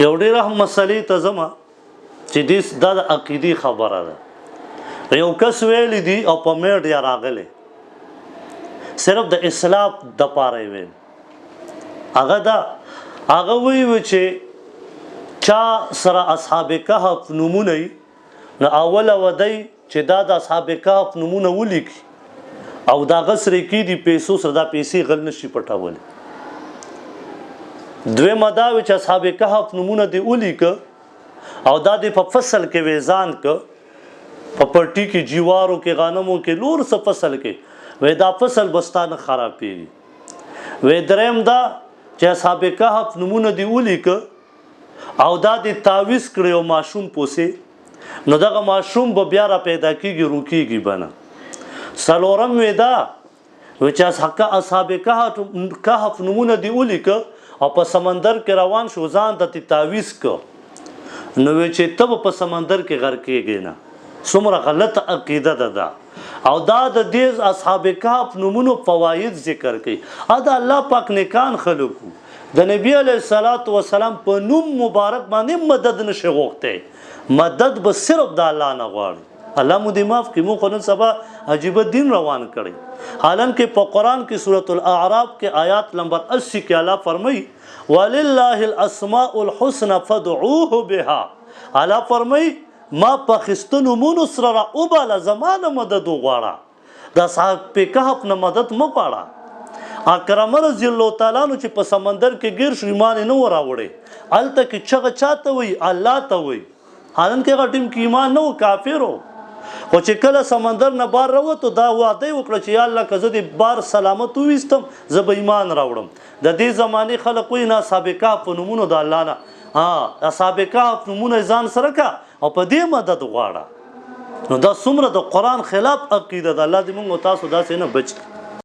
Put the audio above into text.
یو ډېره مسلې ته ځم چې دا د عقیدې خبره ده. یو کس ویلی دي او په میډیا راغلی صرف د اصلاح دپاره یې ویل. هغه وایي چې چا سره اصحاب کهف نومونه وي نو اوله ودی چې دا د اصحاب کهف نومونه ولیکي او دا غسرې کېدي پیسو سره دا پیسې غل نشي پټولی. دویمه دا وي چې اصحاب کهف نومونه دې ولیکه او دا دې په فصل کې ویزان که په پټي کې جیوارو کې غنمو کې نور څه فصل کې وی دا فصل بستانه خرابېږي. وی دریم دا چې اصحاب کهف نومونه دې ولیکه او دا دې تعویض کړی او ماشوم پوسې نو دغه ماشوم به بیا را پیدا کېږي روکېږي به نه. څلورم وی دا وی چې اصحاب کهف نومونه دې ولیکه او په سمندر کې روان شو ځان ته تعویض که نو وی چې ته به په سمندر کې غرق کېږې نه. څومره غلطه عقیده ده دا. او دا د دې اصحاب کهف نومونو فواید ذکر کوي. دا الله پاک نیکان خلکو د نبی علیه الصلاة والسلام په نوم مبارک باندې مدد نشي غوښتی. مدد به صرف د الله نه غواړي. الله مو دې معاف کړي. موږ خو نن سبا عجیبه دین روان کړی. حالانکه په قرآن کې سورة الاعراف کې آیات نمبر 80 کې الله فرمایي ولله الاسماء الحسنى فادعوه بها. الله فرمایي ما په خستو نومونو سره راوباله زمانه مدد وغواړه. د اصحاب کهف نه مدد مه غواړه. اکرم رضی الله تعالی عنہ چې په سمندر کې ګیر شو ایمان نه و راوړی. هلته کې چغه چاته وایي الله ته وایي. حالانکه هغه ټیم کې ایمان نه و کافر و. خو چې کله سمندر نه بار راووتو دا وعده یې وکړه چې یا الله که زه دې بار سلامت وویستم زه به ایمان راوړم. د دې زمانې خلک وایي نه اصحاب کهف په نومونو د الله نه اصحاب کهف نومونه ځان سره که او په دې مدد غواړه. نو دا څومره د قرآن خلاف عقیده ده. الله دې موږ تاسو داسې نه بچ کړي.